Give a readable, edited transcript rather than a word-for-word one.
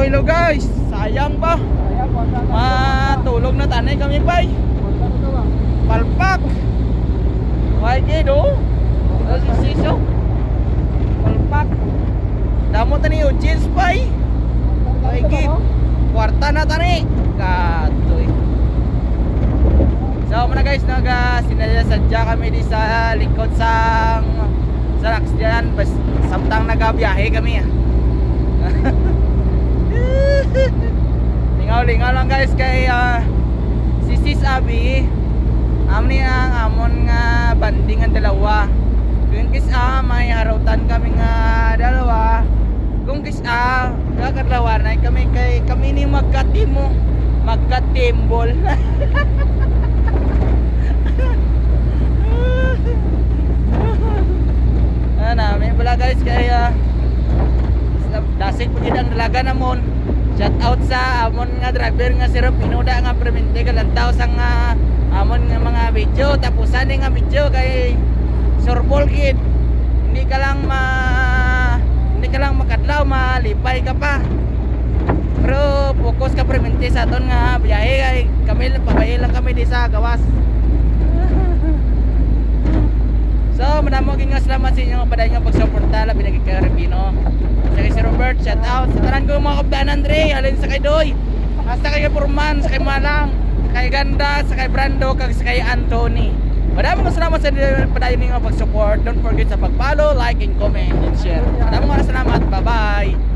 Iloilo guys. Sayang ba? Matulog na tanay kami bay. Palpak. YG do. Kasi siso. Palpak. Damo tani jeans bay. YG. Kwarta na tani. Katoy. So muna guys, sinadya kami di sa likod sang Raks diyan, bas samtang nagabiyahe kami. Lingaw lang guys kay si Sis Abi. Amni ang amon nga banding ang dalawa. Kung may harutan kami nga dalawa. Kung kakadlawa na kami kay kami ni magkatimbol. Namin pala guys kaya dasig po ang dalaga namon. Shout out sa amon nga driver nga si Rob Pinuda nga permente kalantaw sang amon nga mga video tapusan nga video kay Sorbol kid. Hindi ka lang makadlaw malipay ka pa. Pero focus ka permente sa aton nga biyahe kay kami pabayi lang kami di sa gawas. So, madamo nga salamat sa inyo nga paday nga pagsuporta labi na kay Rubino. Sa kay si Robert, shout out. Sa tanan ko mga kabdanan Andre, halin sa kay Doy. Hasta kay Purman, sa kay Malang, sa kay Ganda, sa kay Brando, kag sa kay Anthony. Madamo nga salamat sa paday nga pagsupport. Don't forget sa pag-follow, like and comment and share. Madamo nga salamat. Bye-bye.